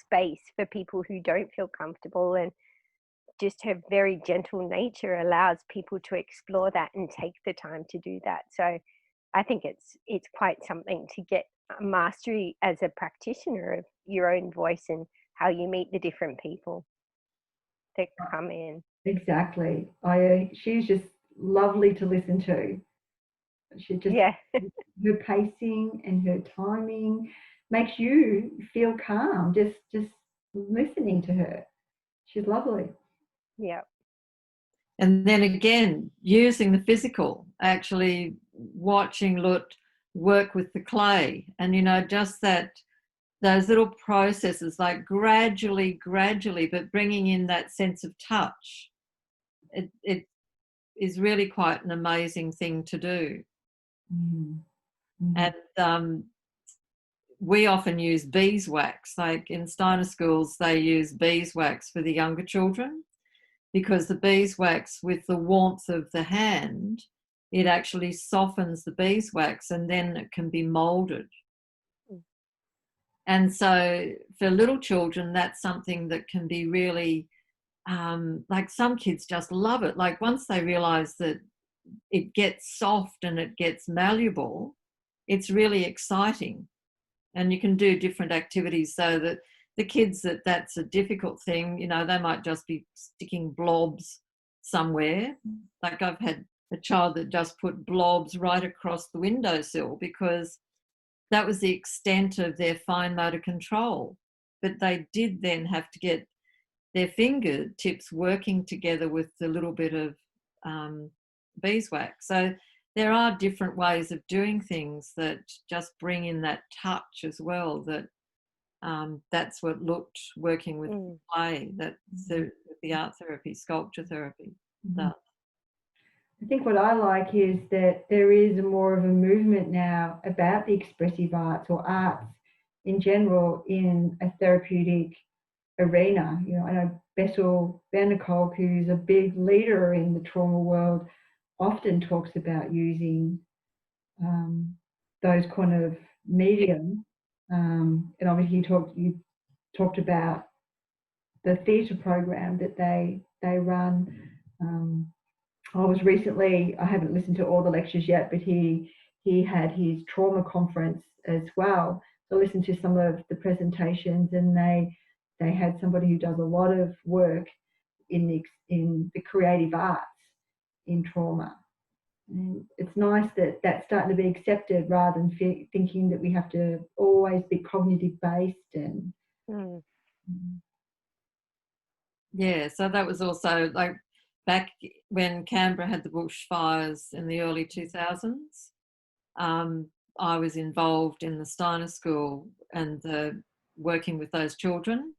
space for people who don't feel comfortable, and just her very gentle nature allows people to explore that and take the time to do that. So I think it's quite something to get mastery as a practitioner of your own voice and how you meet the different people that come in. Exactly. She's just lovely to listen to. She just, her pacing and her timing makes you feel calm just listening to her. She's lovely. Yeah. And then again, using the physical, actually watching Lut work with the clay, and, you know, just those little processes, like gradually, but bringing in that sense of touch. It is really quite an amazing thing to do. And we often use beeswax. Like in Steiner schools, they use beeswax for the younger children, because the beeswax, with the warmth of the hand, it actually softens the beeswax and then it can be moulded. And so for little children, that's something that can be really, like some kids just love it. Like once they realise that it gets soft and it gets malleable, it's really exciting. And you can do different activities so that the kids that's a difficult thing, you know, they might just be sticking blobs somewhere. Like I've had a child that just put blobs right across the windowsill because that was the extent of their fine motor control. But they did then have to get their fingertips working together with a little bit of beeswax. So there are different ways of doing things that just bring in that touch as well. That's what looked working with clay, that the art therapy, sculpture therapy does. I think what I like is that there is more of a movement now about the expressive arts, or arts in general, in a therapeutic arena. You know, I know Bessel van der Kolk, who's a big leader in the trauma world, often talks about using those kind of medium. And obviously you talked about the theatre program that they run. I haven't listened to all the lectures yet, but he had his trauma conference as well. So I listened to some of the presentations, and they had somebody who does a lot of work in the creative arts in trauma. And it's nice that that's starting to be accepted rather than thinking that we have to always be cognitive based and. Yeah, so that was also like back when Canberra had the bushfires in the early 2000s. I was involved in the Steiner School and working with those children.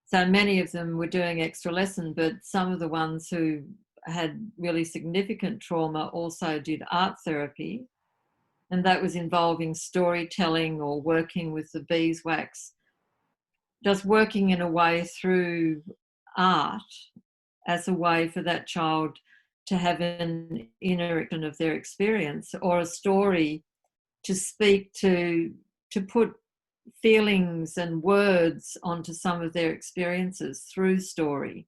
So many of them were doing extra lesson, but some of the ones who had really significant trauma also did art therapy, and that was involving storytelling or working with the beeswax, just working in a way through art as a way for that child to have an inner expression of their experience, or a story to speak to put feelings and words onto some of their experiences through story.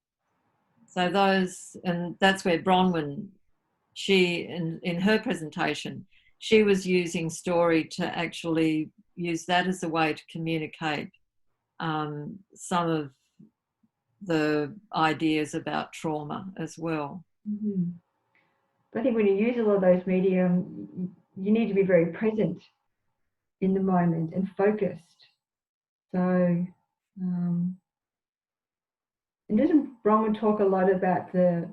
So those, and that's where Bronwyn, she, in her presentation, she was using story to actually use that as a way to communicate some of the ideas about trauma as well. Mm-hmm. I think when you use a lot of those medium, you need to be very present in the moment and focused. So, and doesn't Bronwyn talk a lot about the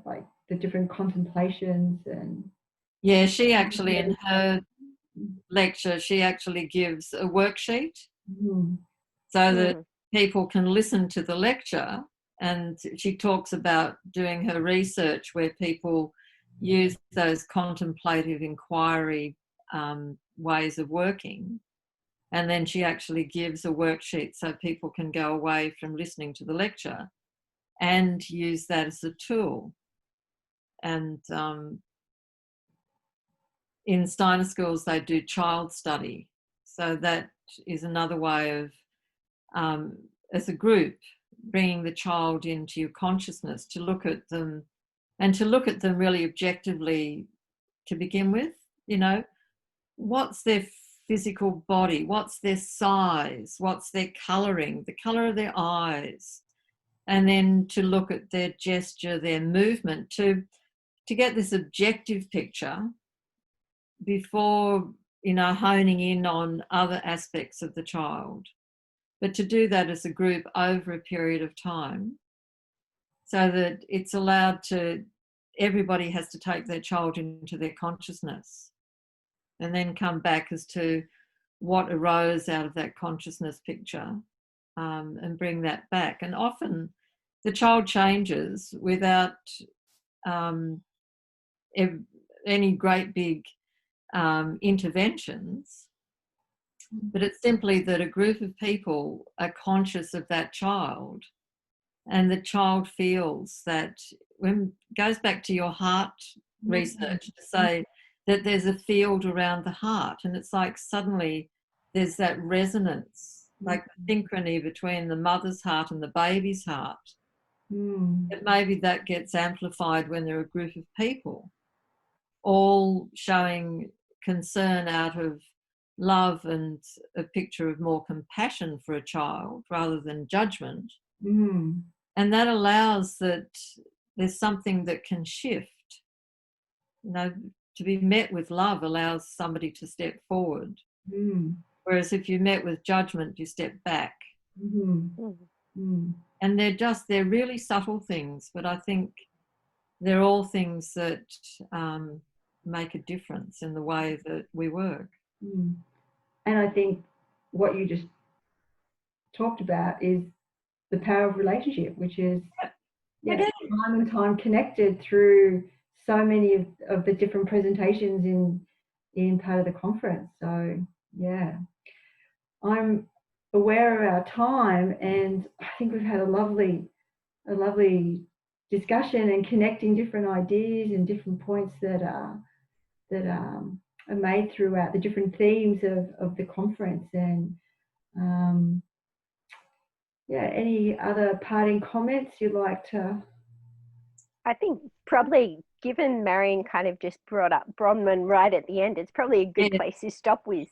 different contemplations and? Yeah, she actually, in her lecture, she actually gives a worksheet so that people can listen to the lecture, and she talks about doing her research where people use those contemplative inquiry ways of working, and then she actually gives a worksheet so people can go away from listening to the lecture and use that as a tool. And in Steiner schools, they do child study. So that is another way of, as a group, bringing the child into your consciousness to look at them, and to look at them really objectively to begin with. You know, what's their physical body? What's their size? What's their colouring? The colour of their eyes? And then to look at their gesture, their movement, to get this objective picture before, you know, honing in on other aspects of the child. But to do that as a group over a period of time, so that it's allowed to, everybody has to take their child into their consciousness and then come back as to what arose out of that consciousness picture, and bring that back. And often the child changes without any great big interventions, but it's simply that a group of people are conscious of that child, and the child feels that, when goes back to your heart research to say that there's a field around the heart, and it's like suddenly there's that resonance, like the synchrony between the mother's heart and the baby's heart. That maybe that gets amplified when there are a group of people all showing concern out of love and a picture of more compassion for a child rather than judgment. And that allows that there's something that can shift. You know, to be met with love allows somebody to step forward. Whereas if you met with judgment, you step back. And they're really subtle things, but I think they're all things that make a difference in the way that we work. And I think what you just talked about is the power of relationship, which is time and time connected through so many of the different presentations in part of the conference. So yeah, I'm aware of our time, and I think we've had a lovely discussion and connecting different ideas and different points that are made throughout the different themes of the conference. And any other parting comments you'd like to? I think probably, given Marian kind of just brought up Bronwyn right at the end, it's probably a good place to stop with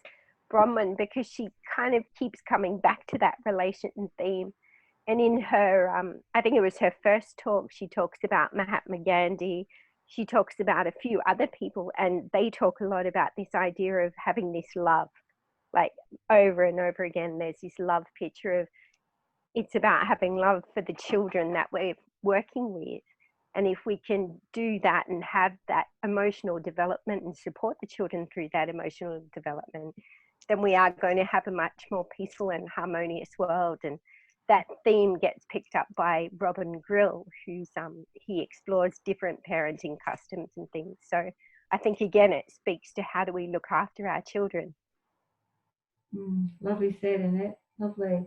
Bronwyn, because she kind of keeps coming back to that relation theme. And in her, I think it was her first talk, she talks about Mahatma Gandhi. she talks about a few other people, and they talk a lot about this idea of having this love, like over and over again. There's this love picture of, it's about having love for the children that we're working with. And if we can do that and have that emotional development and support the children through that emotional development, then we are going to have a much more peaceful and harmonious world. And that theme gets picked up by Robin Grill, who's he explores different parenting customs and things. So I think, again, it speaks to how do we look after our children. Lovely said, Annette. Lovely.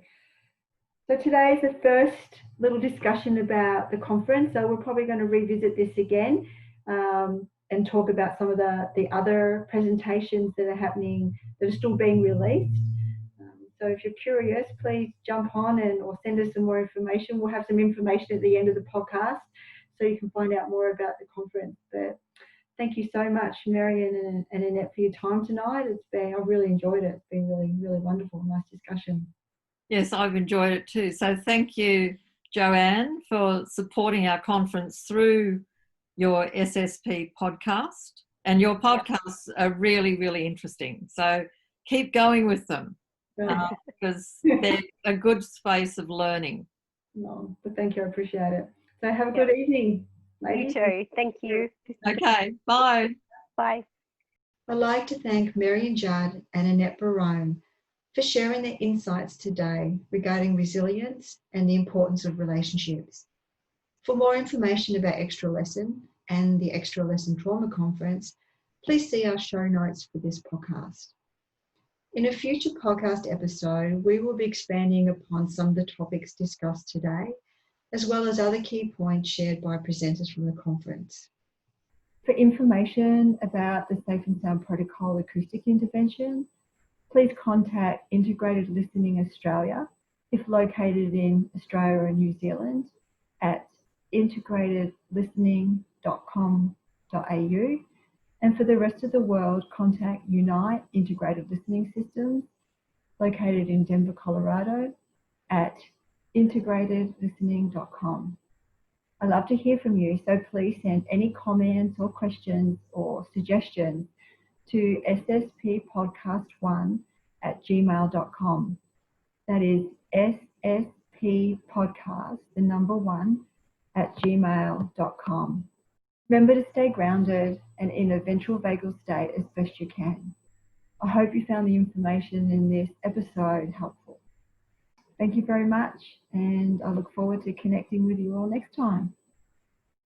So today is the first little discussion about the conference. So we're probably going to revisit this again and talk about some of the other presentations that are happening, that are still being released. So if you're curious, please jump on or send us some more information. We'll have some information at the end of the podcast so you can find out more about the conference. But thank you so much, Marian and Annette, for your time tonight. I've really enjoyed it. It's been really, really wonderful, nice discussion. Yes, I've enjoyed it too. So thank you, Joanne, for supporting our conference through your SSP podcast. And your podcasts are really, really interesting. So keep going with them because they're a good space of learning. No, but thank you. I appreciate it. So have a good evening, ladies. You too. Thank you. Okay, bye. Bye. I'd like to thank Marian Judd and Annette Barone for sharing their insights today regarding resilience and the importance of relationships. For more information about Extra Lesson and the Extra Lesson Trauma Conference, please see our show notes for this podcast. In a future podcast episode, we will be expanding upon some of the topics discussed today, as well as other key points shared by presenters from the conference. For information about the Safe and Sound Protocol acoustic intervention, please contact Integrated Listening Australia, if located in Australia or New Zealand, at integratedlistening.com.au. And for the rest of the world, contact Unite Integrated Listening Systems, located in Denver, Colorado, at integratedlistening.com. I'd love to hear from you, so please send any comments or questions or suggestions to sspodcast1@gmail.com. That is sspodcast1@gmail.com. Remember to stay grounded and in a ventral vagal state as best you can. I hope you found the information in this episode helpful. Thank you very much, and I look forward to connecting with you all next time.